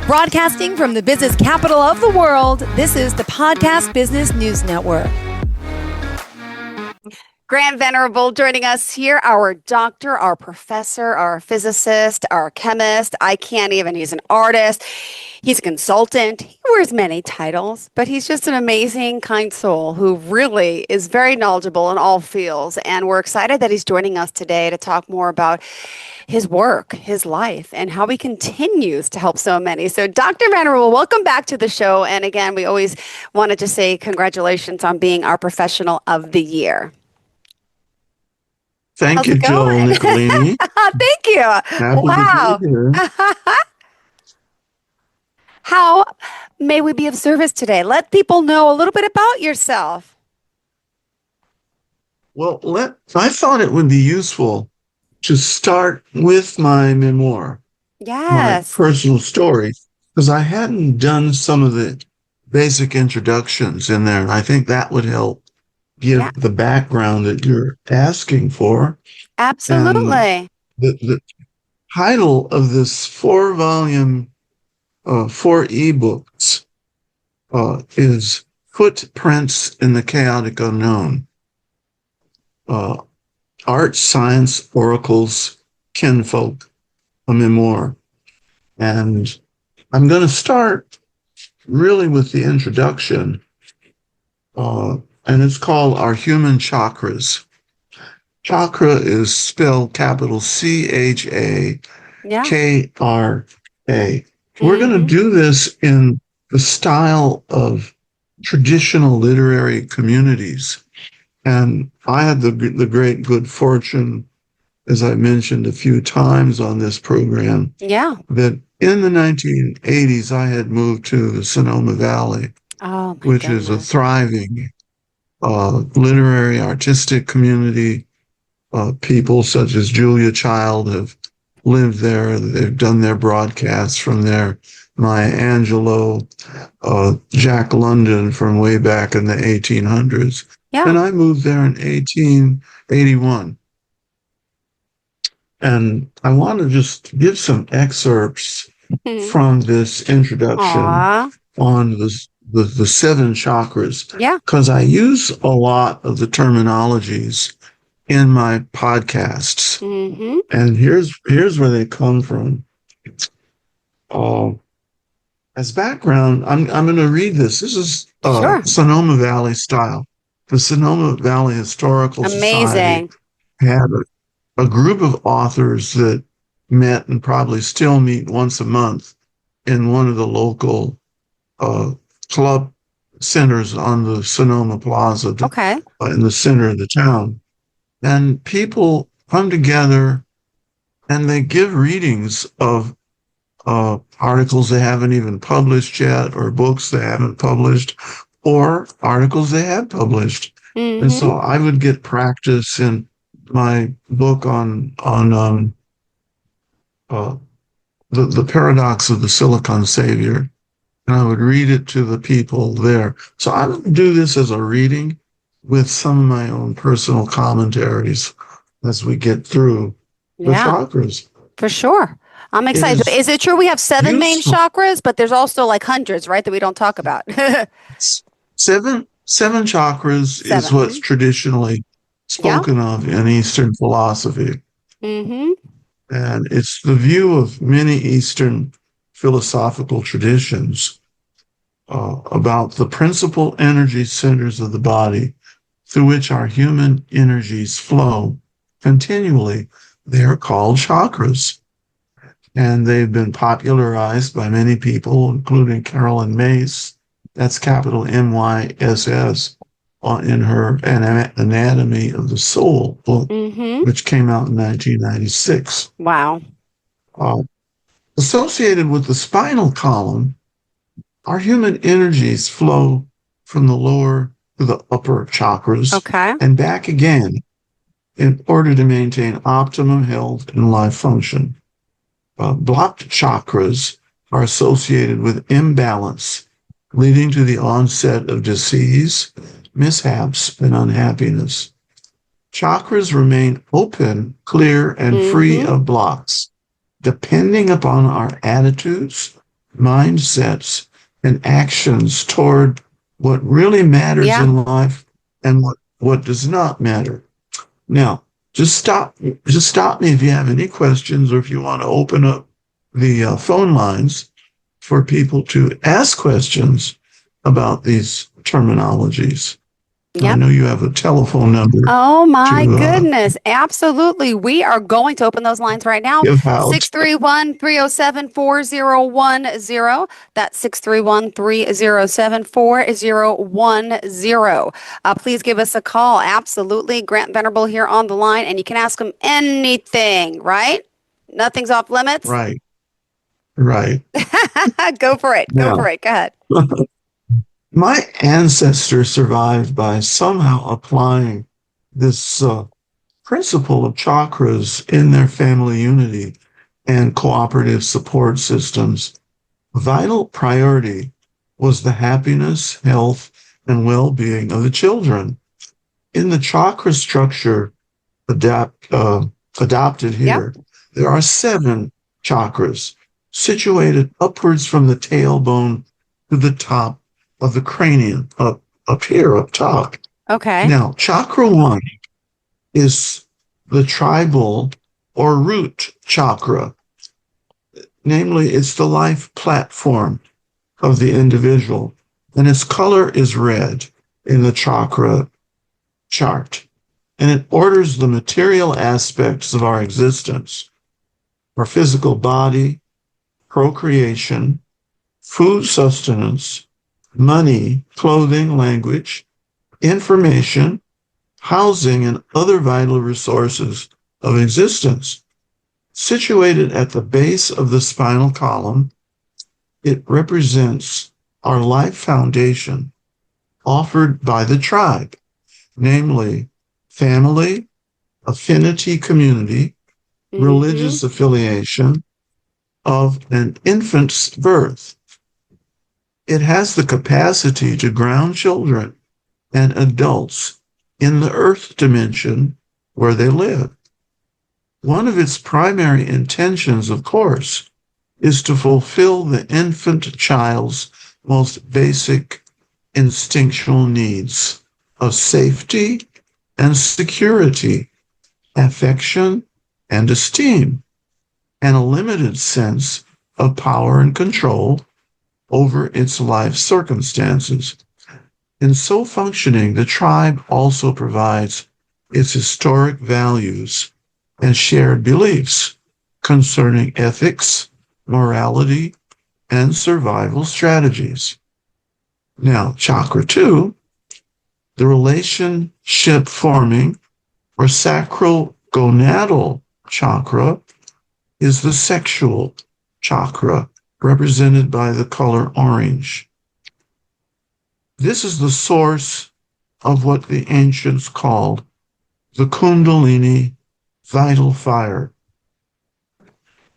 Broadcasting from the business capital of the world, this is the Podcast Business News Network. Grant Venerable joining us here, our doctor, our professor, our physicist, our chemist. He's an artist. He's a consultant. He wears many titles, but he's just an amazing, kind soul who really is very knowledgeable in all fields. And we're excited that he's joining us today to talk more about his work, his life, and how he continues to help so many. So Dr. Venerable, welcome back to the show. And again, we always wanted to say congratulations on being our professional of the year. Thank you, Joel Nicolini. Thank you. Happy Wow. to be here. How may we be of service today? Let people know a little bit about yourself. Well, I thought it would be useful to start with my memoir, Yes. my personal story, because I hadn't done some of the basic introductions in there. I think that would help give the background that you're asking for. Absolutely. And the title of this 4-volume, 4 ebooks is Footprints in the Chaotic Unknown. Art, Science, Oracles, Kinfolk, a memoir. And I'm going to start really with the introduction. And it's called Our Human Chakras. Chakra is spelled capital C-H-A-K-R-A. We're going to do this in the style of traditional literary communities. And I had the great good fortune, as I mentioned a few times on this program, that in the 1980s, I had moved to the Sonoma Valley, which is a thriving literary, artistic community. People such as Julia Child have lived there. They've done their broadcasts from there. Maya Angelou, Jack London from way back in the 1800s. Yeah. And I moved there in 1881. And I want to just give some excerpts from this introduction on the 7 chakras. Yeah. Because I use a lot of the terminologies in my podcasts. And here's where they come from. As background, I'm going to read this. This is Sonoma Valley style. The Sonoma Valley Historical Society had a group of authors that met and probably still meet once a month in one of the local club centers on the Sonoma Plaza in the center of the town. And people come together and they give readings of articles they haven't even published yet, or books they haven't published, or articles they have published. And so I would get practice in my book on the paradox of the Silicon Savior, and I would read it to the people there. So I would do this as a reading with some of my own personal commentaries as we get through the chakras. For sure. I'm excited. Is it true we have 7 main chakras, but there's also like hundreds, right, that we don't talk about? Seven chakras is what's traditionally spoken of in Eastern philosophy. And it's the view of many Eastern philosophical traditions about the principal energy centers of the body through which our human energies flow continually. They are called chakras. And they've been popularized by many people, including Carolyn Myss, that's capital M-Y-S-S, in her Anatomy of the Soul book, which came out in 1996. Wow. Associated with the spinal column, our human energies flow from the lower to the upper chakras and back again in order to maintain optimum health and life function. Blocked chakras are associated with imbalance, leading to the onset of disease, mishaps, and unhappiness. Chakras remain open, clear, and free of blocks, depending upon our attitudes, mindsets, and actions toward what really matters in life and what does not matter. Now, just stop me if you have any questions or if you want to open up the phone lines for people to ask questions about these terminologies. Yep. I know you have a telephone number. Oh, my goodness. Absolutely. We are going to open those lines right now. 631-307-4010. That's 631-307-4010. Please give us a call. Absolutely. Grant Venerable here on the line, and you can ask him anything, right? Nothing's off limits? Right. Go for it. Go for it. Go ahead. My ancestors survived by somehow applying this principle of chakras in their family unity and cooperative support systems. Vital priority was the happiness, health, and well-being of the children. In the chakra structure adopted here, there are 7 chakras situated upwards from the tailbone to the top of the cranium, up here, up top. Okay. Now, chakra 1 is the tribal or root chakra. Namely, it's the life platform of the individual, and its color is red in the chakra chart. And it orders the material aspects of our existence, our physical body, procreation, food sustenance, money, clothing, language, information, housing, and other vital resources of existence. Situated at the base of the spinal column, it represents our life foundation offered by the tribe, namely family, affinity community, religious affiliation of an infant's birth. It has the capacity to ground children and adults in the earth dimension where they live. One of its primary intentions, of course, is to fulfill the infant child's most basic instinctual needs of safety and security, affection and esteem, and a limited sense of power and control over its life circumstances. In so functioning, the tribe also provides its historic values and shared beliefs concerning ethics, morality, and survival strategies. Now, chakra 2, the relationship forming or sacral gonadal chakra, is the sexual chakra represented by the color orange. This is the source of what the ancients called the Kundalini vital fire.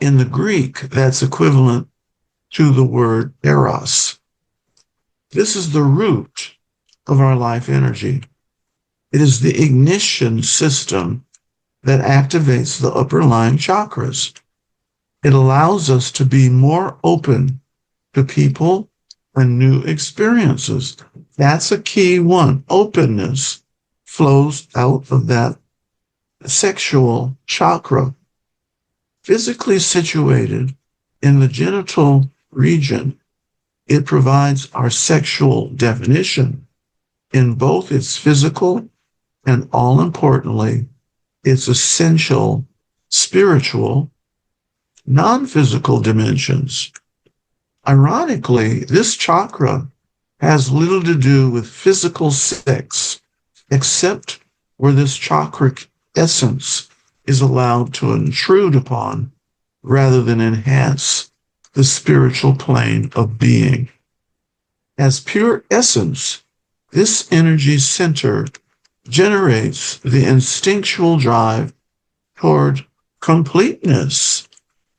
In the Greek, that's equivalent to the word eros. This is the root of our life energy. It is the ignition system that activates the upper lying chakras. It allows us to be more open to people and new experiences. That's a key one. Openness flows out of that sexual chakra. Physically situated in the genital region, it provides our sexual definition in both its physical and, all importantly, its essential spiritual, non-physical dimensions. Ironically, this chakra has little to do with physical sex, except where this chakric essence is allowed to intrude upon rather than enhance the spiritual plane of being. As pure essence, this energy center generates the instinctual drive toward completeness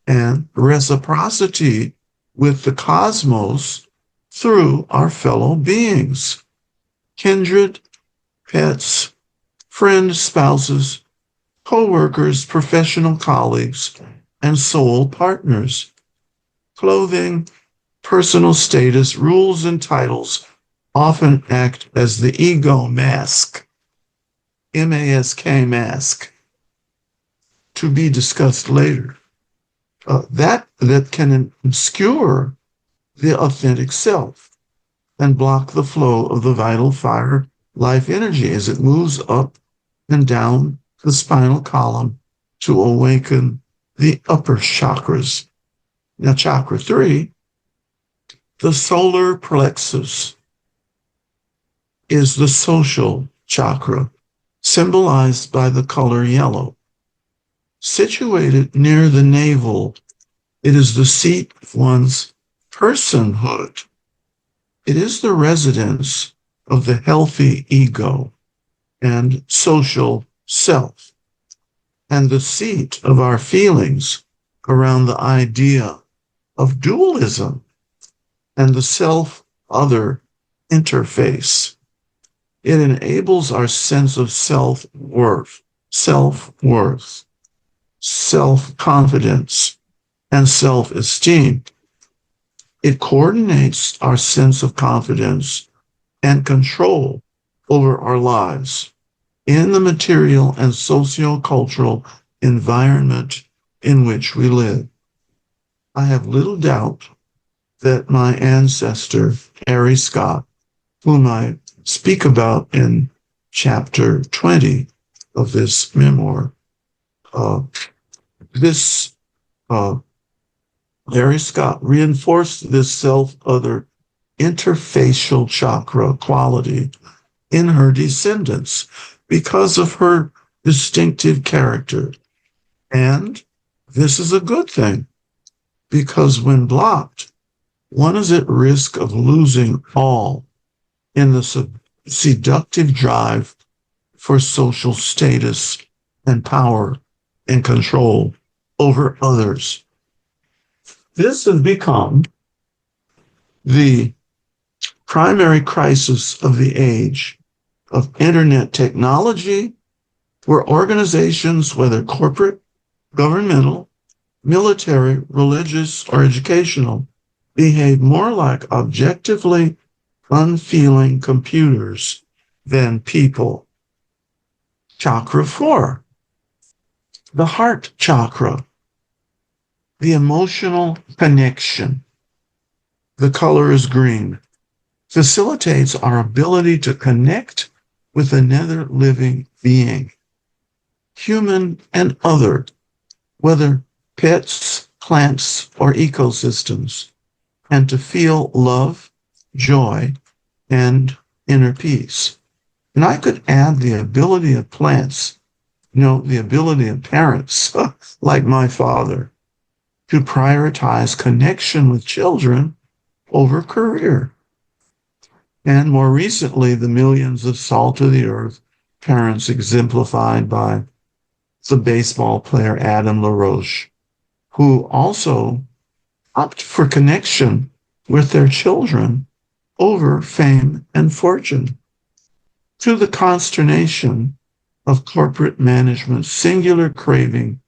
and reciprocity with the cosmos through our fellow beings, kindred, pets, friends, spouses, co-workers, professional colleagues, and soul partners. Clothing, personal status, rules, and titles often act as the ego mask, M-A-S-K mask, to be discussed later. That can obscure the authentic self and block the flow of the vital fire life energy as it moves up and down the spinal column to awaken the upper chakras. Now, chakra 3, the solar plexus, is the social chakra, symbolized by the color yellow. Situated near the navel, it is the seat of one's personhood. It is the residence of the healthy ego and social self, and the seat of our feelings around the idea of dualism and the self-other interface. It enables our sense of self-worth, self-confidence, and self-esteem. It coordinates our sense of confidence and control over our lives in the material and socio-cultural environment in which we live. I have little doubt that my ancestor, Harry Scott, whom I speak about in chapter 20 of this memoir, Harry Scott reinforced this self-other interfacial chakra quality in her descendants because of her distinctive character. And this is a good thing, because when blocked, one is at risk of losing all in the seductive drive for social status and power and control over others. This has become the primary crisis of the age of internet technology, where organizations, whether corporate, governmental, military, religious, or educational, behave more like objectively unfeeling computers than people. Chakra 4, the heart chakra, the emotional connection. The color is green. Facilitates our ability to connect with another living being, human and other, whether pets, plants, or ecosystems, and to feel love, joy, and inner peace. And I could add the ability of plants, the ability of parents, like my father, to prioritize connection with children over career. And more recently, the millions of salt of the earth parents exemplified by the baseball player Adam LaRoche, who also opt for connection with their children over fame and fortune, to the consternation of corporate management's singular craving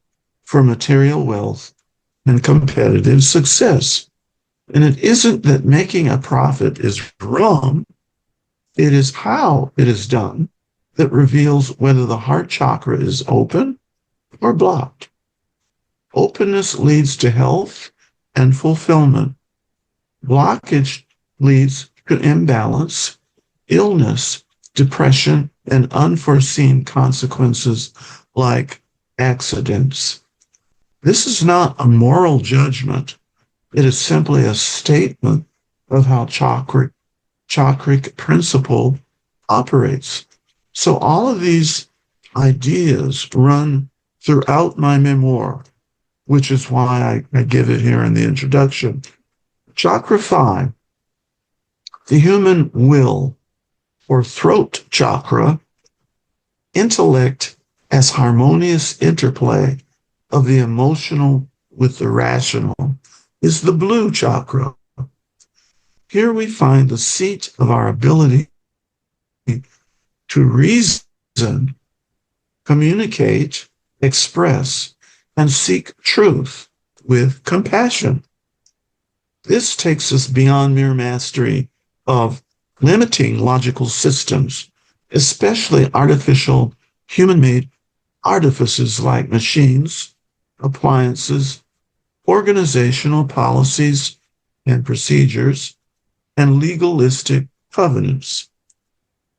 for material wealth and competitive success. And it isn't that making a profit is wrong, it is how it is done that reveals whether the heart chakra is open or blocked. Openness leads to health and fulfillment. Blockage leads to imbalance, illness, depression, and unforeseen consequences like accidents. This is not a moral judgment. It is simply a statement of how chacric principle operates. So all of these ideas run throughout my memoir, which is why I give it here in the introduction. Chakra 5, the human will, or throat chakra, intellect as harmonious interplay of the emotional with the rational, is the blue chakra. Here we find the seat of our ability to reason, communicate, express, and seek truth with compassion. This takes us beyond mere mastery of limiting logical systems, especially artificial, human-made artifices like machines, appliances, organizational policies and procedures, and legalistic covenants.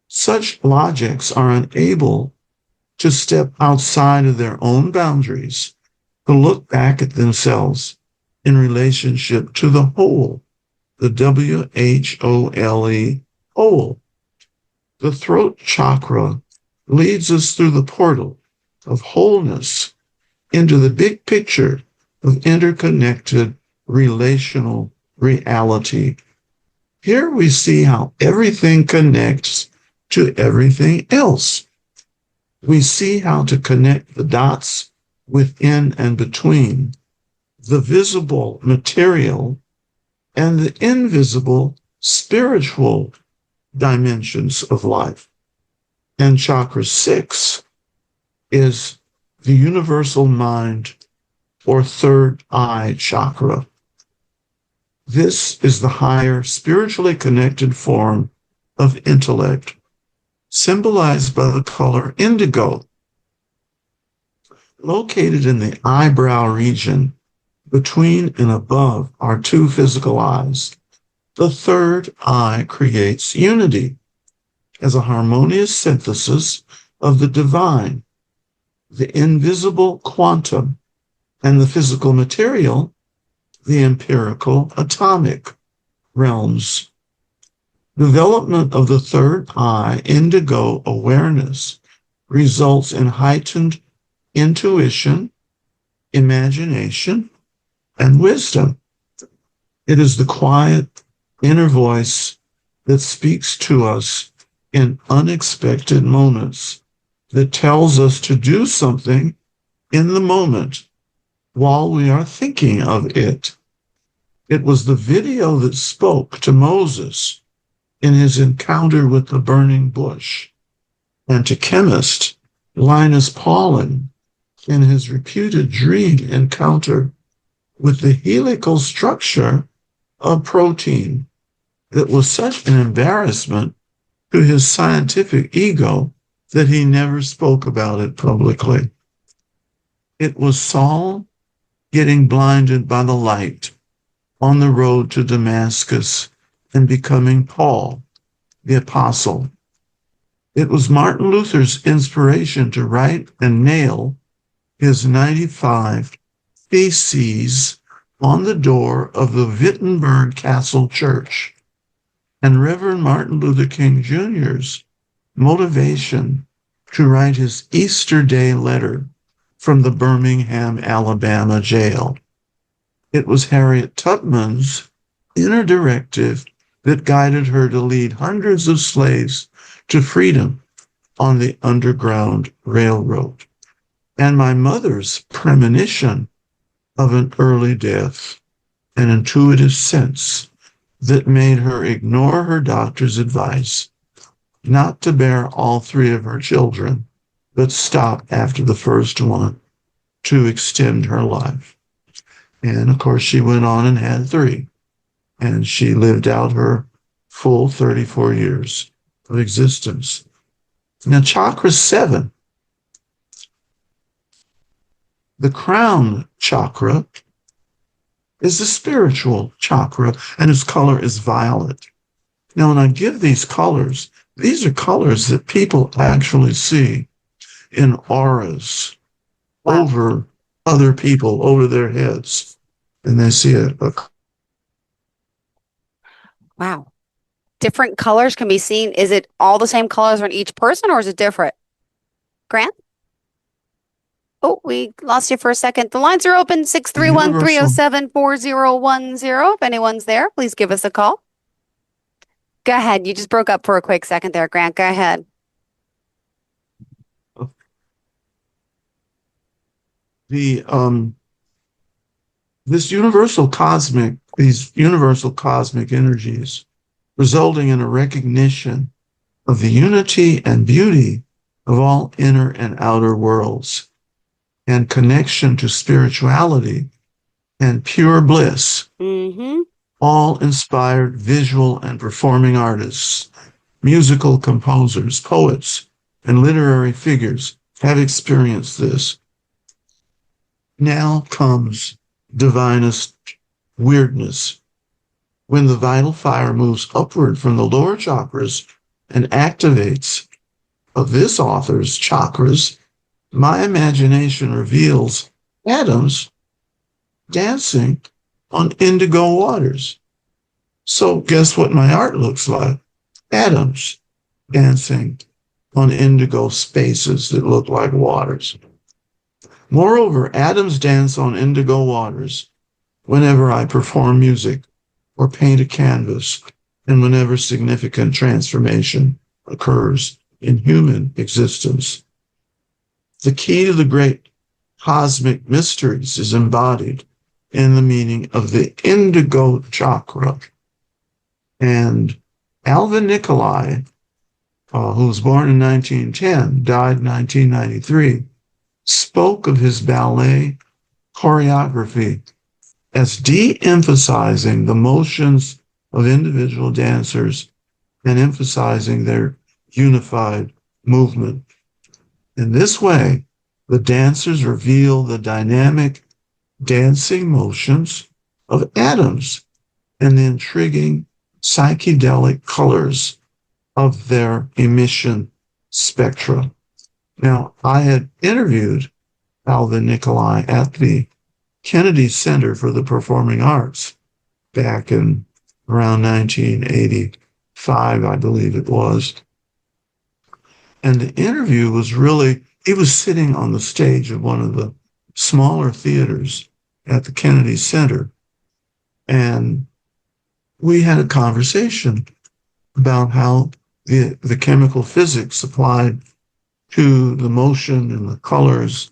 Such logics are unable to step outside of their own boundaries, to look back at themselves in relationship to the whole, the WHOLE, whole. The throat chakra leads us through the portal of wholeness into the big picture of interconnected relational reality. Here we see how everything connects to everything else. We see how to connect the dots within and between the visible material and the invisible spiritual dimensions of life. And chakra 6 is the universal mind or third eye chakra. This is the higher spiritually connected form of intellect, symbolized by the color indigo. Located in the eyebrow region, between and above our two physical eyes, the third eye creates unity as a harmonious synthesis of the divine, the invisible quantum, and the physical material, the empirical atomic realms. Development of the third eye indigo awareness results in heightened intuition, imagination, and wisdom. It is the quiet inner voice that speaks to us in unexpected moments, that tells us to do something in the moment while we are thinking of it. It was the video that spoke to Moses in his encounter with the burning bush, and to chemist Linus Pauling in his reputed dream encounter with the helical structure of protein that was such an embarrassment to his scientific ego that he never spoke about it publicly. It was Saul getting blinded by the light on the road to Damascus and becoming Paul, the apostle. It was Martin Luther's inspiration to write and nail his 95 theses on the door of the Wittenberg Castle Church, and Reverend Martin Luther King Jr.'s motivation to write his Easter Day letter from the Birmingham, Alabama jail. It was Harriet Tubman's inner directive that guided her to lead hundreds of slaves to freedom on the Underground Railroad, and my mother's premonition of an early death, an intuitive sense that made her ignore her doctor's advice not to bear all three of her children, but stop after the first one to extend her life. And of course, she went on and had three, and she lived out her full 34 years of existence. Now, chakra 7, the crown chakra, is the spiritual chakra, and its color is violet. Now, when I give these colors, these are colors that people actually see in auras. Wow. Over other people, over their heads, and they see it. Wow. Different colors can be seen. Is it all the same colors on each person, or is it different? Grant? Oh, we lost you for a second. The lines are open, 631-307-4010. If anyone's there, please give us a call. Go ahead. You just broke up for a quick second there, Grant. Go ahead. These universal cosmic energies resulting in a recognition of the unity and beauty of all inner and outer worlds, and connection to spirituality and pure bliss, all inspired visual and performing artists, musical composers, poets, and literary figures have experienced this. Now comes divinest weirdness. When the vital fire moves upward from the lower chakras and activates this author's chakras, my imagination reveals atoms dancing on indigo waters. So guess what my art looks like? Atoms dancing on indigo spaces that look like waters. Moreover, atoms dance on indigo waters whenever I perform music or paint a canvas, and whenever significant transformation occurs in human existence. The key to the great cosmic mysteries is embodied in the meaning of the indigo chakra. And Alvin Nicolini, who was born in 1910, died in 1993, spoke of his ballet choreography as de-emphasizing the motions of individual dancers and emphasizing their unified movement. In this way, the dancers reveal the dynamic dancing motions of atoms and the intriguing psychedelic colors of their emission spectra. Now, I had interviewed Alvin Nicolini at the Kennedy Center for the Performing Arts back in around 1985, I believe it was. And the interview was really, he was sitting on the stage of one of the smaller theaters at the Kennedy Center. And we had a conversation about how the chemical physics applied to the motion and the colors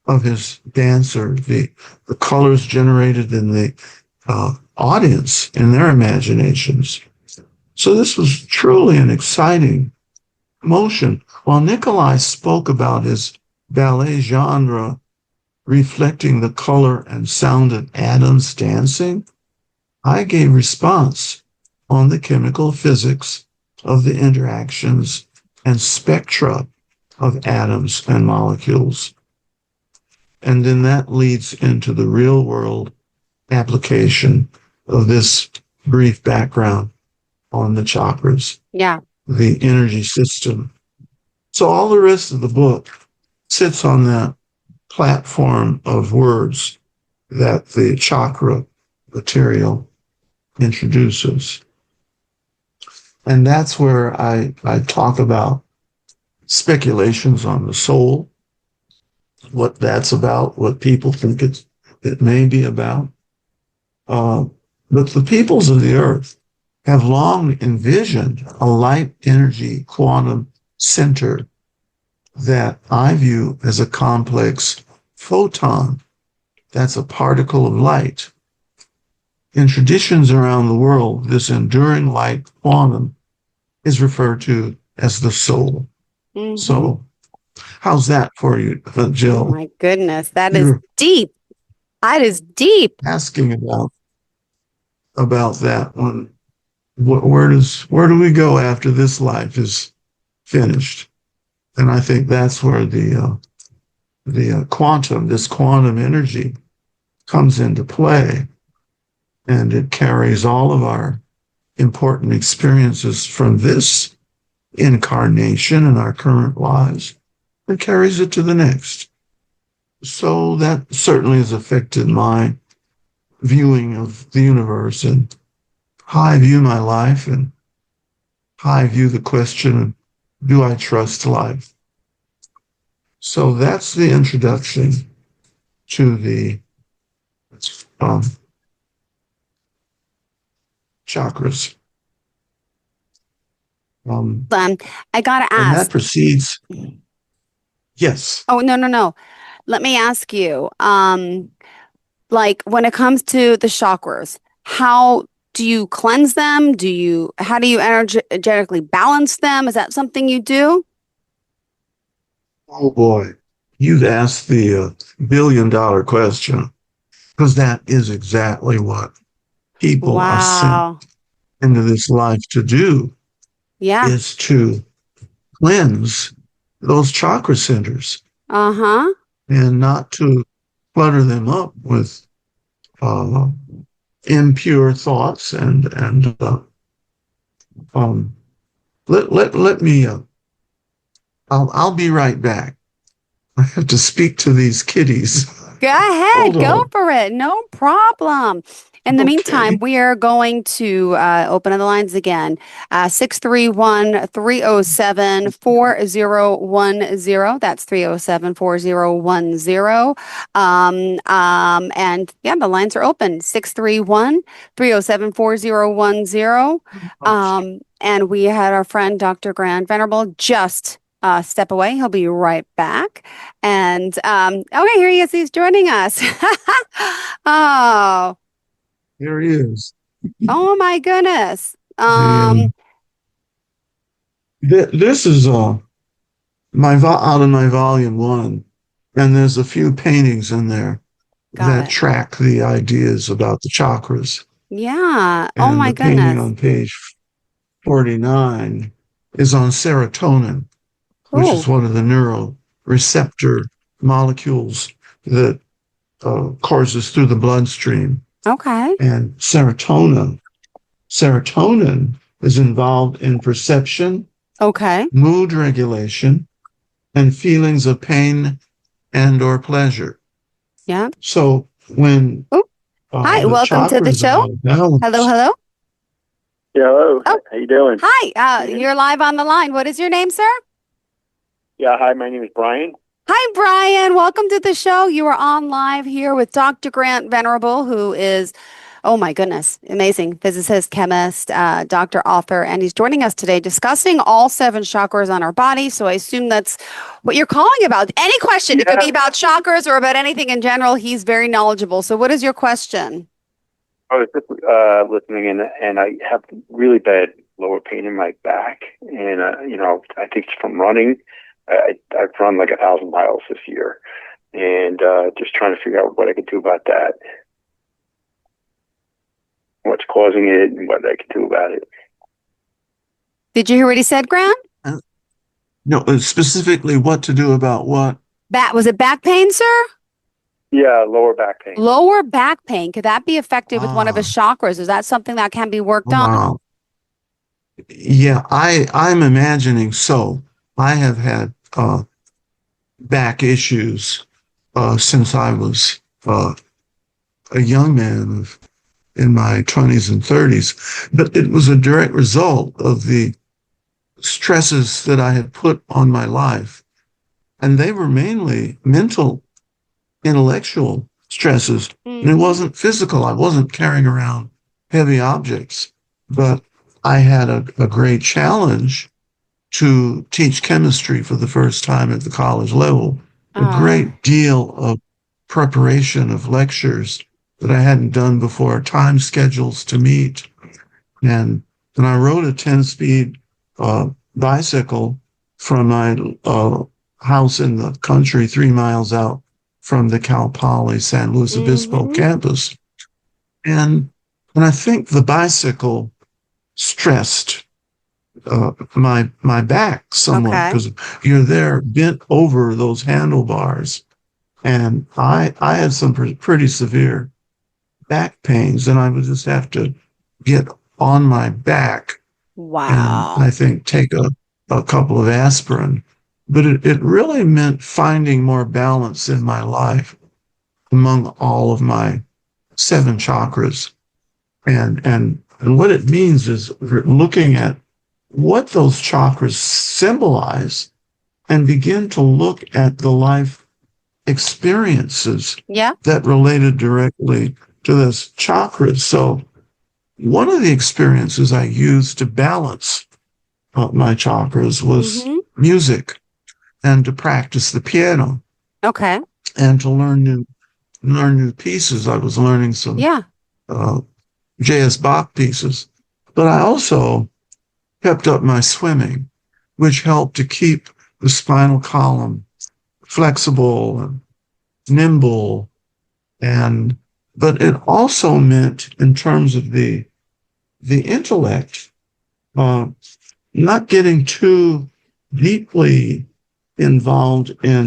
of his dancer, the colors generated in the audience, in their imaginations. So this was truly an exciting motion. While Nicolini spoke about his ballet genre reflecting the color and sound of atoms dancing, I gave response on the chemical physics of the interactions and spectra of atoms and molecules. And then that leads into the real world application of this brief background on the chakras. Yeah. The energy system. So all the rest of the book sits on that platform of words that the chakra material introduces. And that's where I talk about speculations on the soul, what that's about, what people think it may be about. But the peoples of the earth have long envisioned a light energy quantum center that I view as a complex photon. That's a particle of light. In traditions around the world, this enduring light quantum is referred to as the soul. Mm-hmm. So how's that for you, Jill? Oh my goodness, that is deep. That is deep. Asking about that one. Where do we go after this life is finished? And I think that's where the quantum energy comes into play, and it carries all of our important experiences from this incarnation and our current lives and carries it to the next. So that certainly has affected my viewing of the universe and how I view my life and how I view the question, do I trust life? So that's the introduction to the chakras. I gotta ask. And that precedes. Yes. Oh, no. Let me ask you, like when it comes to the chakras, how do you cleanse them? How do you energetically balance them? Is that something you do? Oh boy, you've asked the $1 billion question, because that is exactly what people are sent into this life to do is to cleanse those chakra centers. And not to clutter them up with impure thoughts and let me I'll be right back. I have to speak to these kitties. Go ahead, go for it. No problem. In the meantime, we are going to open the lines again. 631-307-4010. That's 307-4010. And yeah, the lines are open. 631-307-4010. And we had our friend, Dr. Grant Venerable, just step away. He'll be right back. And okay, here he is. He's joining us. Oh. Here he is. Oh my goodness. This is out of my volume 1, and there's a few paintings in there that track the ideas about the chakras. Yeah. And oh my the painting on page 49 is on serotonin, which is one of the neuroreceptor molecules that courses through the bloodstream. Okay. And serotonin is involved in perception, mood regulation, and feelings of pain and or pleasure. Yeah. So when hi, welcome to the show. Hello. Yeah, hello. Oh. How you doing? Hi. You're live on the line. What is your name, sir? Yeah, hi, my name is Brian. Hi, Brian. Welcome to the show. You are on live here with Dr. Grant Venerable, who is, oh my goodness, amazing physicist, chemist, doctor, author, and he's joining us today discussing all 7 chakras on our body. So I assume that's what you're calling about. Any question, it could be about chakras or about anything in general. He's very knowledgeable. So what is your question? I was just listening, and I have really bad lower pain in my back, and I think it's from running. I've run like 1,000 miles this year, and just trying to figure out what I could do about that. What's causing it and what I can do about it. Did you hear what he said, Grant? No, specifically what to do about what? Was it back pain, sir? Yeah, lower back pain. Lower back pain. Could that be affected with one of his chakras? Is that something that can be worked on? Wow. Yeah, I'm imagining so. I have had back issues since I was a young man in my 20s and 30s, but it was a direct result of the stresses that I had put on my life. And they were mainly mental, intellectual stresses. And it wasn't physical. I wasn't carrying around heavy objects, but I had a great challenge to teach chemistry for the first time at the college level. A great deal of preparation of lectures that I hadn't done before, time schedules to meet. And then I rode a 10-speed bicycle from my house in the country 3 miles out from the Cal Poly San Luis Obispo campus. And I think the bicycle stressed my back somewhat because you're there bent over those handlebars. And I had some pretty severe back pains, and I would just have to get on my back. Wow. And I think take a couple of aspirin. But it really meant finding more balance in my life among all of my 7 chakras. And what it means is looking at what those chakras symbolize and begin to look at the life experiences that related directly to this chakras. So one of the experiences I used to balance my chakras was music and to practice the piano. Okay. And to learn new pieces. I was learning some J.S. Bach pieces. But I also kept up my swimming, which helped to keep the spinal column flexible and nimble and but it also meant, in terms of the intellect, not getting too deeply involved in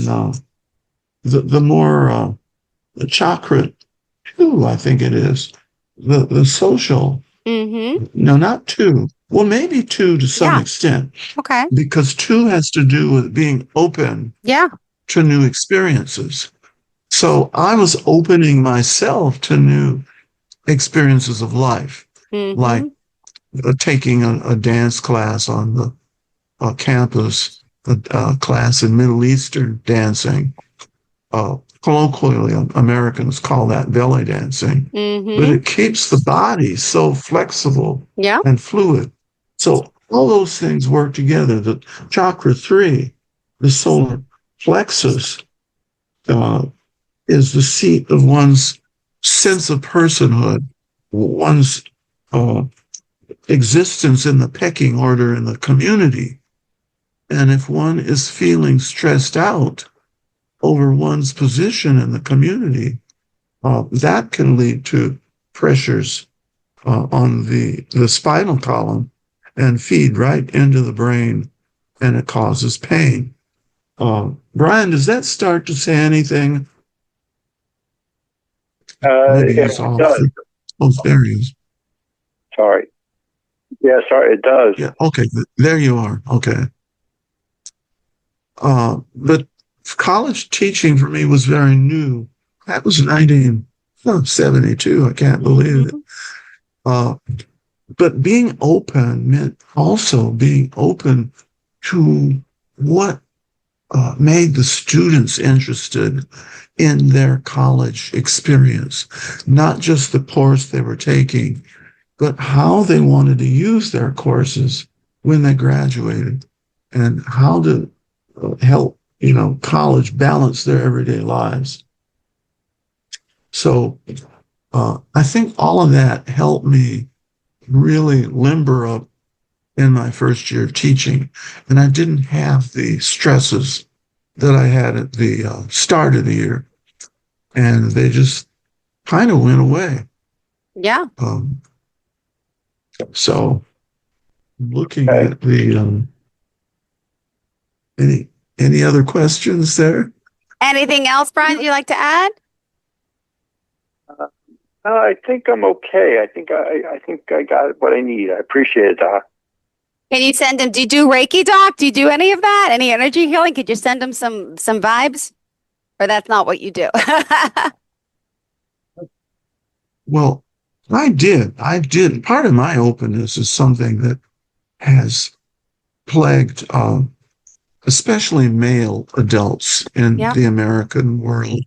the more the chakra 2, I think it is, the social. No, not 2. Well, maybe 2 to some extent. Okay. Because 2 has to do with being open to new experiences. So I was opening myself to new experiences of life, like taking a dance class on the campus, a class in Middle Eastern dancing. Colloquially, Americans call that belly dancing, but it keeps the body so flexible and fluid. So all those things work together. The chakra 3, the solar plexus, is the seat of one's sense of personhood, one's existence in the pecking order in the community. And if one is feeling stressed out over one's position in the community, that can lead to pressures on the spinal column and feed right into the brain, and it causes pain. Brian, does that start to say anything? Maybe It does. Both areas. Sorry. Yeah, sorry, it does. Yeah, okay, there you are. Okay. But college teaching for me was very new. That was 1972. I can't believe it. But being open meant also being open to what made the students interested in their college experience, not just the course they were taking, but how they wanted to use their courses when they graduated, and how to help college balance their everyday lives. So I think all of that helped me really limber up in my first year of teaching, and I didn't have the stresses that I had at the start of the year, and they just kind of went away. Yeah. So looking at the any other questions there? Anything else, Brian, you'd like to add? I think I'm okay. I think I got what I need. I appreciate it, Doc. Can you send him? Do you do Reiki, Doc? Do you do any of that? Any energy healing? Could you send him some vibes? Or that's not what you do? Well, I did. Part of my openness is something that has plagued especially male adults in the American world.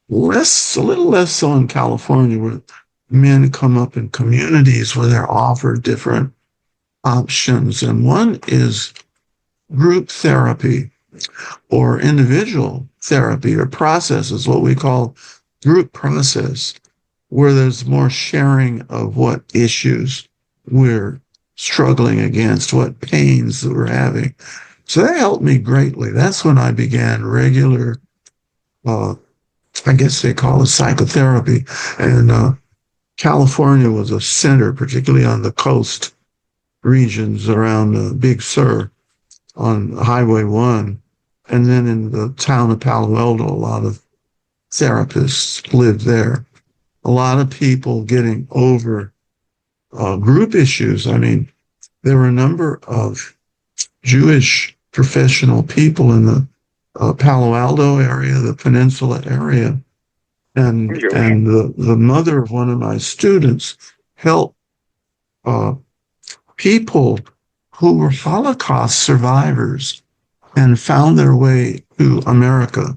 A little less so in California, where men come up in communities where they're offered different options. And one is group therapy or individual therapy or processes, what we call group process, where there's more sharing of what issues we're struggling against, what pains that we're having. So that helped me greatly. That's when I began regular, I guess they call it psychotherapy. And California was a center, particularly on the coast regions around Big Sur on Highway 1. And then in the town of Palo Alto, a lot of therapists lived there. A lot of people getting over group issues. I mean, there were a number of Jewish professional people in the Palo Alto area, the peninsula area. And the mother of one of my students helped people who were Holocaust survivors and found their way to America.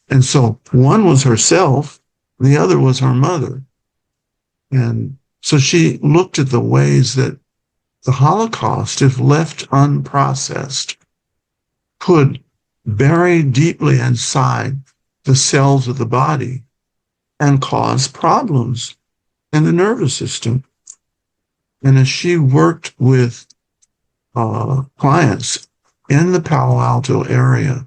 And so one was herself, the other was her mother. And so she looked at the ways that the Holocaust, if left unprocessed, could bury deeply inside the cells of the body and cause problems in the nervous system. And as she worked with clients in the Palo Alto area,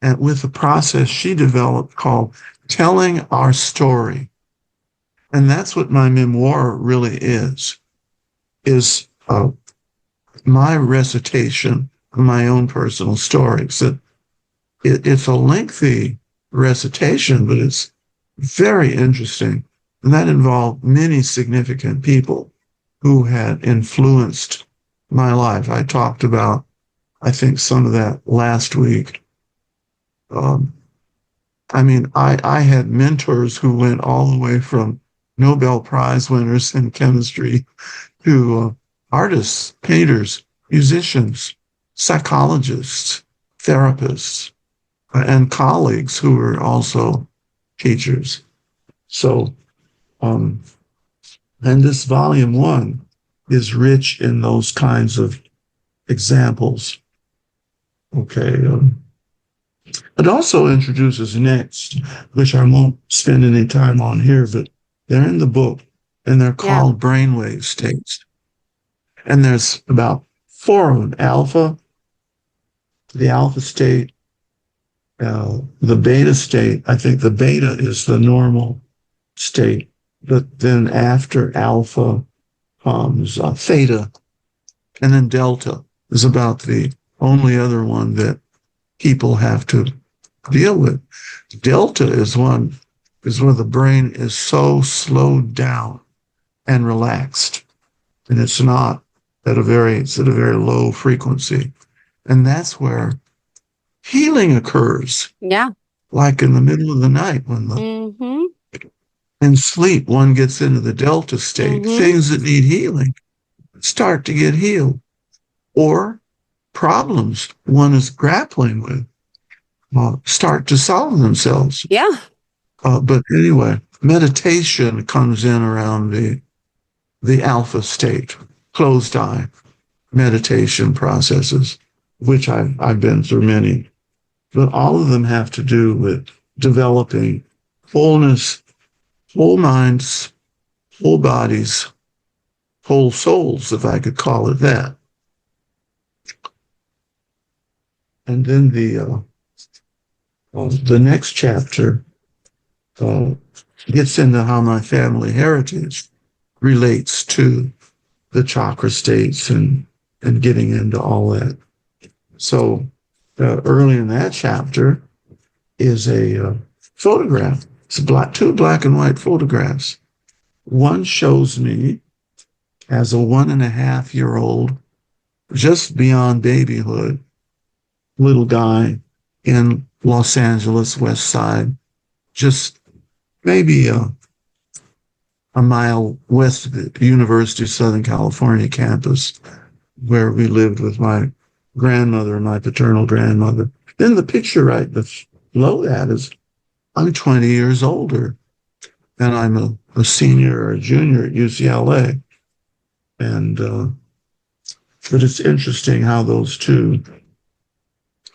and with the process she developed called Telling Our Story, And that's what my memoir really is my recitation of my own personal stories. It's a lengthy recitation, but it's very interesting. And that involved many significant people who had influenced my life. I talked about, I think, some of that last week. I had mentors who went all the way from Nobel Prize winners in chemistry to artists, painters, musicians, psychologists, therapists, and colleagues who were also teachers. So, and this volume 1 is rich in those kinds of examples. Okay. It also introduces next, which I won't spend any time on here, but they're in the book, and they're called brainwave states. And there's about 4 of them: alpha, the alpha state, the beta state. I think the beta is the normal state, but then after alpha comes theta, and then delta is about the only other one that people have to deal with. Delta is where the brain is so slowed down and relaxed, and it's at a very low frequency, and that's where healing occurs. Yeah, like in the middle of the night when in sleep one gets into the delta state. Things that need healing start to get healed, or problems one is grappling with start to solve themselves. Yeah. But anyway, meditation comes in around the alpha state, closed eye meditation processes, which I've been through many, but all of them have to do with developing wholeness, whole minds, whole bodies, whole souls, if I could call it that. And then the next chapter gets into how my family heritage relates to the chakra states and getting into all that. So early in that chapter is a photograph. It's two black and white photographs. One shows me as a 1.5-year-old, just beyond babyhood, little guy in Los Angeles, West Side, just maybe a mile west of the University of Southern California campus, where we lived with my grandmother and my paternal grandmother. Then the picture right below that is I'm 20 years older, and I'm a senior or a junior at UCLA. And but it's interesting how those two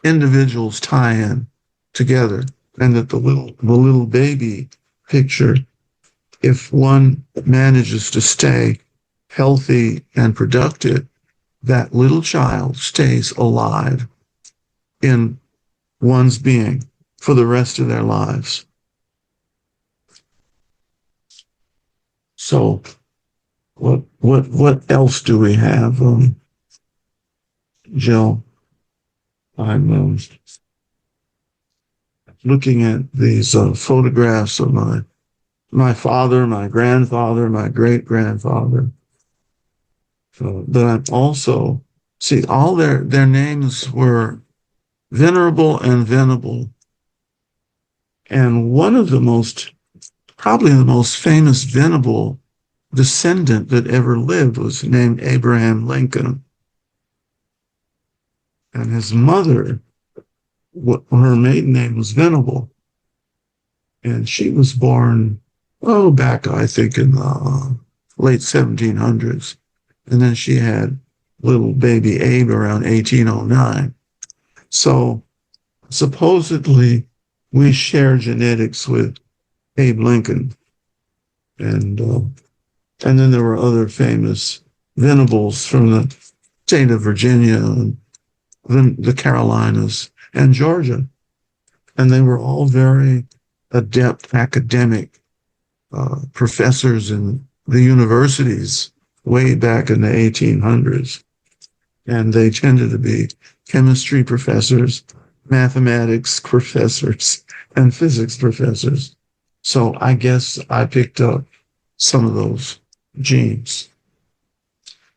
individuals tie in together, and that the little baby picture, if one manages to stay healthy and productive, that little child stays alive in one's being for the rest of their lives. So what else do we have, Jill? I'm looking at these photographs of my father, my grandfather, my great-grandfather. But I'm also, all their names were Venerable and Venable. And one of probably the most famous Venable descendant that ever lived was named Abraham Lincoln. And his mother, her maiden name was Venable. And she was born, back, I think, in the late 1700s. And then she had little baby Abe around 1809. So supposedly we share genetics with Abe Lincoln. And then there were other famous Venables from the state of Virginia and the Carolinas and Georgia. And they were all very adept academic professors in the universities way back in the 1800s. And they tended to be chemistry professors, mathematics professors, and physics professors. So I guess I picked up some of those genes.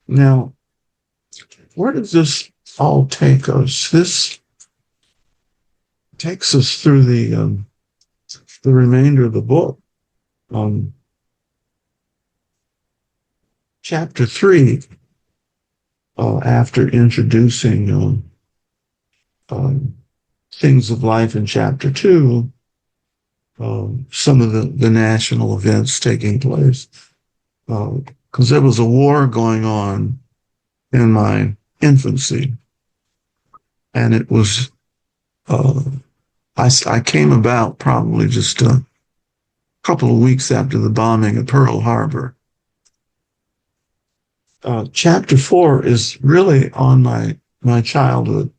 Now, where does this all take us? This takes us through the remainder of the book. Chapter 3, after introducing things of life in chapter 2, some of the national events taking place, because there was a war going on in my infancy, and it was I came about probably just a couple of weeks after the bombing of Pearl Harbor. Chapter 4 is really on my childhood,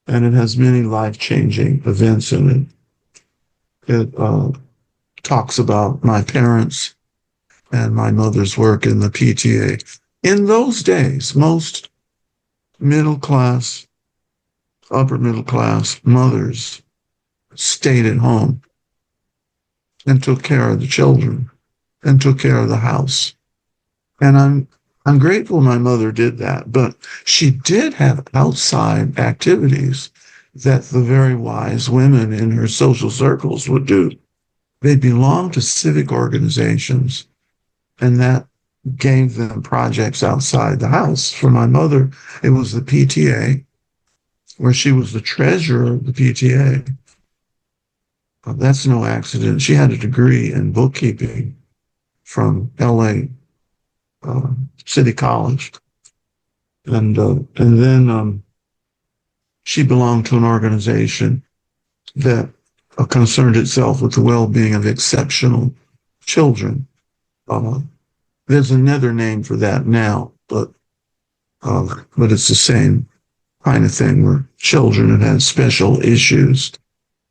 and it has many life-changing events in it. It talks about my parents and my mother's work in the PTA. In those days, most middle-class, upper-middle-class mothers stayed at home and took care of the children and took care of the house. And I'm grateful my mother did that, but she did have outside activities that the very wise women in her social circles would do. They belonged to civic organizations, and that gave them projects outside the house. For my mother, it was the PTA, where she was the treasurer of the PTA. That's no accident. She had a degree in bookkeeping from LA City College. And then she belonged to an organization that concerned itself with the well-being of exceptional children. There's another name for that now, but it's the same kind of thing, where children that had special issues,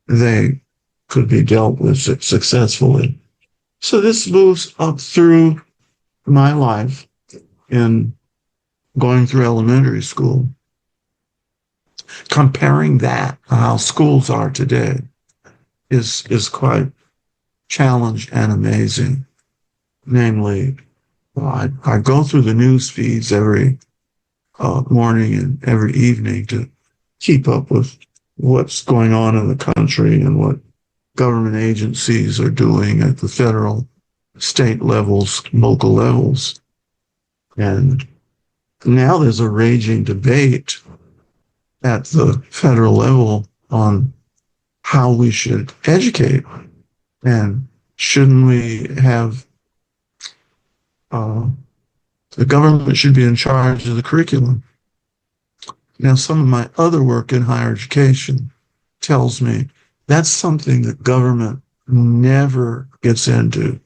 they could be dealt with successfully. So this moves up through my life in going through elementary school. Comparing that to how schools are today is quite challenging and amazing. Namely, I go through the news feeds every morning and every evening to keep up with what's going on in the country and what government agencies are doing at the federal, state levels, local levels. And now there's a raging debate at the federal level on how we should educate, and shouldn't we have the government should be in charge of the curriculum. Now, some of my other work in higher education tells me that's something that government never gets into,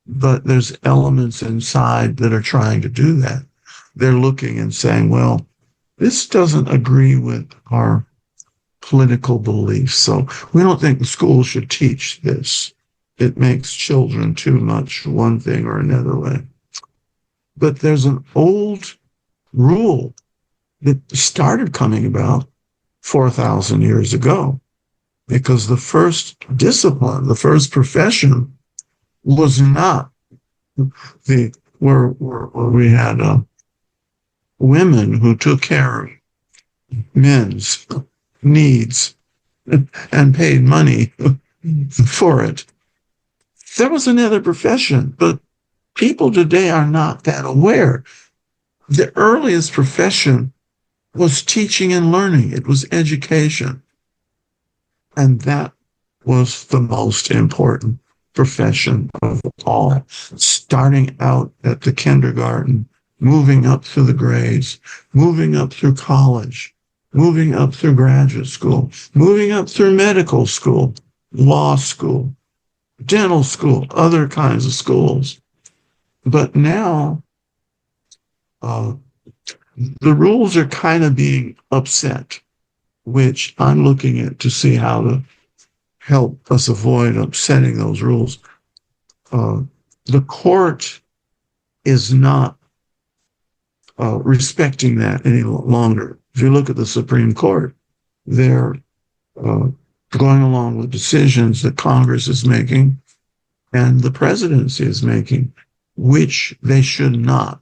but there's elements inside that are trying to do that. They're looking and saying, well, this doesn't agree with our political beliefs, so we don't think the school should teach this. It makes children too much one thing or another way. But there's an old rule that started coming about 4,000 years ago, because the first discipline, the first profession, was not where we had women who took care of men's needs and paid money for it. There was another profession, but people today are not that aware. The earliest profession was teaching and learning. It was education. And that was the most important profession of all. Starting out at the kindergarten, moving up through the grades, moving up through college, moving up through graduate school, moving up through medical school, law school, dental school, other kinds of schools. But now, the rules are kind of being upset, which I'm looking at to see how to help us avoid upsetting those rules. the court is not respecting that any longer. If you look at the Supreme Court, they're going along with decisions that Congress is making and the presidency is making, which they should not.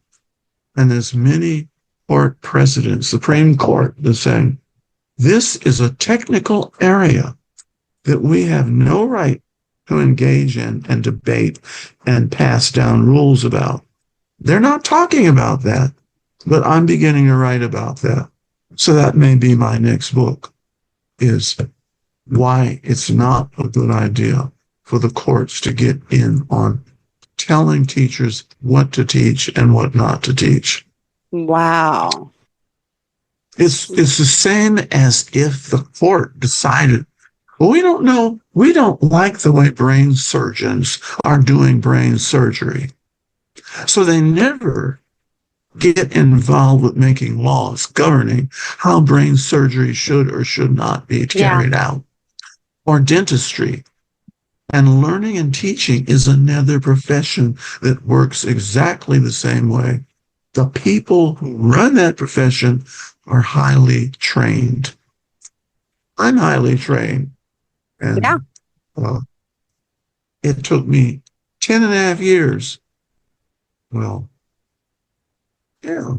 And there's many court precedents, Supreme Court, that's saying this is a technical area that we have no right to engage in and debate and pass down rules about. They're not talking about that, but I'm beginning to write about that. So that may be my next book, is why it's not a good idea for the courts to get in on telling teachers what to teach and what not to teach. Wow. It's the same as if the court decided, well, we don't know, we don't like the way brain surgeons are doing brain surgery. So they never get involved with making laws governing how brain surgery should or should not be carried out. Or dentistry. And learning and teaching is another profession that works exactly the same way. The people who run that profession are highly trained. I'm highly trained. And it took me 10 and a half years. Well, yeah,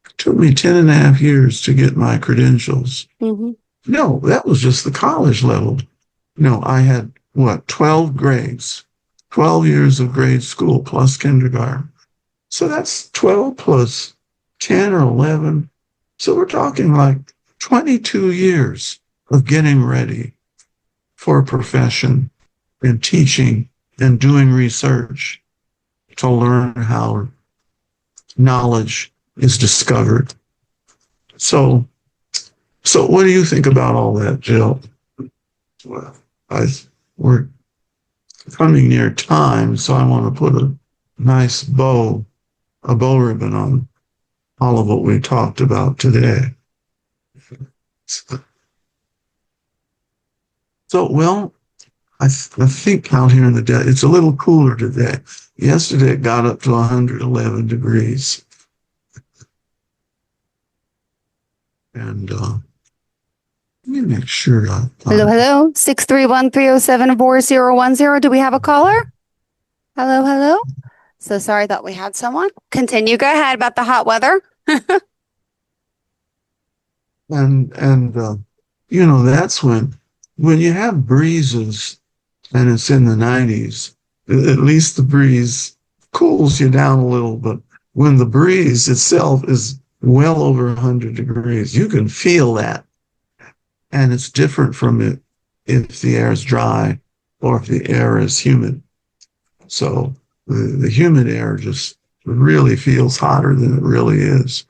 it took me 10 and a half years to get my credentials. Mm-hmm. No, that was just the college level. No, I had, 12 grades, 12 years of grade school plus kindergarten. So that's 12 plus 10 or 11. So we're talking like 22 years of getting ready for a profession and teaching and doing research to learn how knowledge is discovered. So what do you think about all that, Jill? Well, we're coming near time, so I want to put a nice bow ribbon on all of what we talked about today. So, well, I think out here in the desert, it's a little cooler today. Yesterday it got up to 111 degrees. And let me make sure. Hello. 631-307-4010. Do we have a caller? Hello. So sorry, I thought we had someone. Continue. Go ahead about the hot weather. and that's when you have breezes and it's in the 90s, at least the breeze cools you down a little, but when the breeze itself is well over 100 degrees, you can feel that. And it's different from it if the air is dry or if the air is humid. So the humid air just really feels hotter than it really is.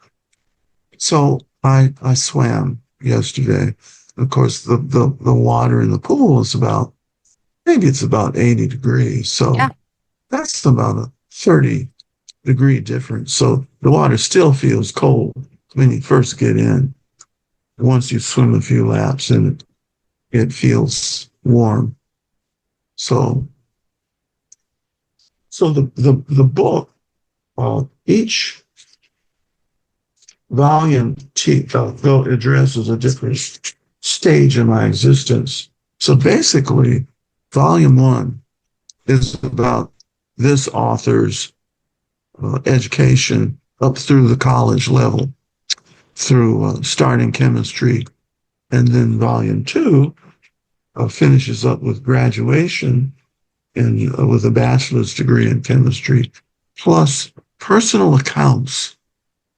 So I swam yesterday. Of course, the water in the pool is about 80 degrees. So that's about a 30-degree difference. So the water still feels cold when you first get in. Once you swim a few laps, and it feels warm. So the book, each volume addresses a different stage in my existence. So basically, volume 1 is about this author's education up through the college level, through starting chemistry. And then volume 2 finishes up with graduation and with a bachelor's degree in chemistry, plus personal accounts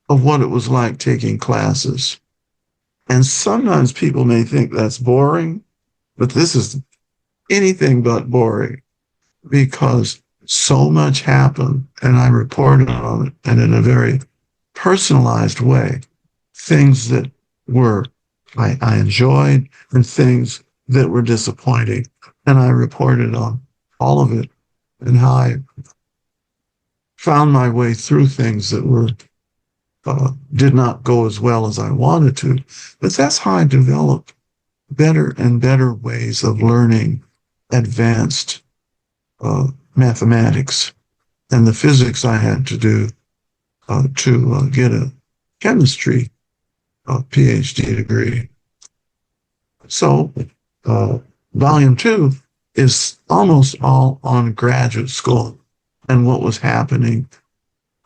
of what it was like taking classes. And sometimes people may think that's boring, but this is anything but boring, because so much happened and I reported on it, and in a very personalized way. Things that I enjoyed and things that were disappointing. And I reported on all of it and how I found my way through things that did not go as well as I wanted to. But that's how I developed better and better ways of learning advanced mathematics and the physics I had to do to get a chemistry PhD degree. So volume 2 is almost all on graduate school and what was happening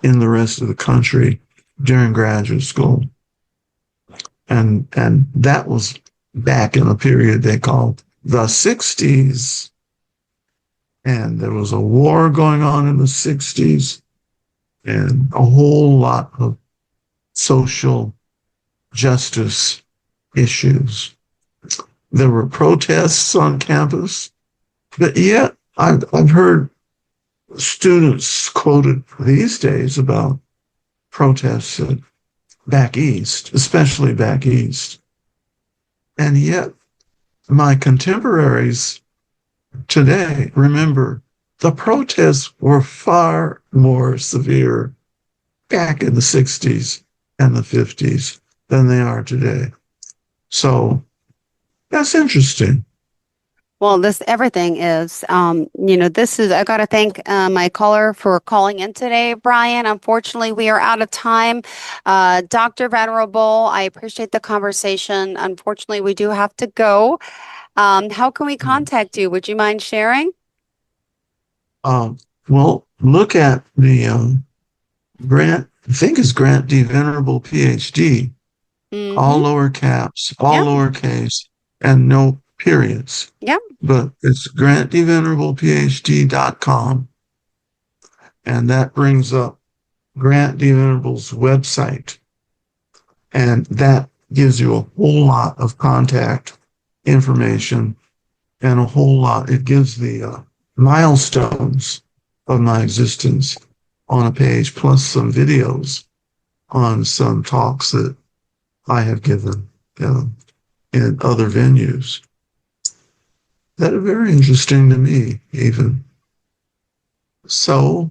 in the rest of the country during graduate school. And that was back in a period they called the 60s. And there was a war going on in the 60s and a whole lot of social justice issues. There were protests on campus, but yet I've heard students quoted these days about protests back east, especially back east. And yet my contemporaries today remember the protests were far more severe back in the 60s and the 50s than they are today. So that's interesting. Well, everything is, I got to thank my caller for calling in today, Brian. Unfortunately, we are out of time. Dr. Venerable, I appreciate the conversation. Unfortunately, we do have to go. How can we contact you? Would you mind sharing? Well, look at the grant, I think it's Grant D. Venerable PhD, all lower caps, all lowercase, and no periods. Yeah. But it's grantdvenerablephd.com. And that brings up Grant D. Venerable's website. And that gives you a whole lot of contact information and a whole lot. It gives the milestones of my existence on a page, plus some videos on some talks that I have given in other venues that are very interesting to me, even. So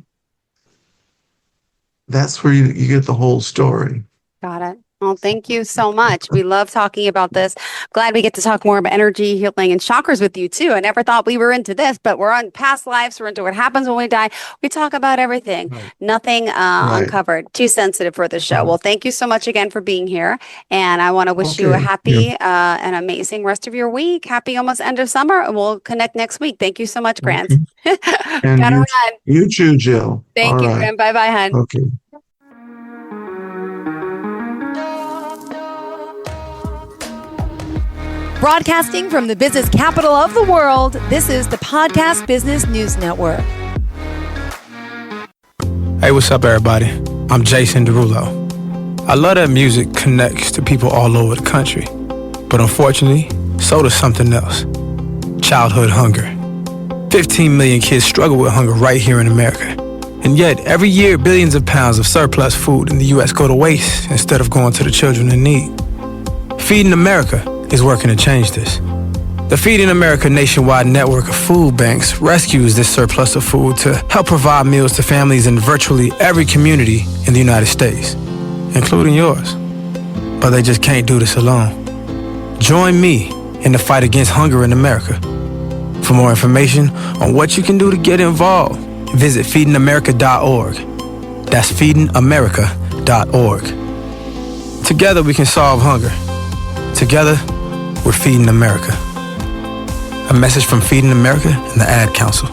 that's where you get the whole story. Got it. Well, thank you so much. We love talking about this. Glad we get to talk more about energy, healing, and chakras with you too. I never thought we were into this, but we're on past lives. We're into what happens when we die. We talk about everything. Right. Nothing uncovered. Too sensitive for the show. Right. Well, thank you so much again for being here. And I want to wish you a happy and amazing rest of your week. Happy almost end of summer. And we'll connect next week. Thank you so much, Grant. Okay. And you too, Jill. Thank you, Grant. Bye-bye, hon. Okay. Broadcasting from the business capital of the world, this is the Podcast Business News Network. Hey, what's up, everybody? I'm Jason Derulo. I love that music connects to people all over the country. But unfortunately, so does something else. Childhood hunger. 15 million kids struggle with hunger right here in America. And yet, every year, billions of pounds of surplus food in the U.S. go to waste instead of going to the children in need. Feeding America is working to change this. The Feeding America nationwide network of food banks rescues this surplus of food to help provide meals to families in virtually every community in the United States, including yours. But they just can't do this alone. Join me in the fight against hunger in America. For more information on what you can do to get involved, visit feedingamerica.org. That's feedingamerica.org. Together we can solve hunger. Together, we're Feeding America. A message from Feeding America and the Ad Council.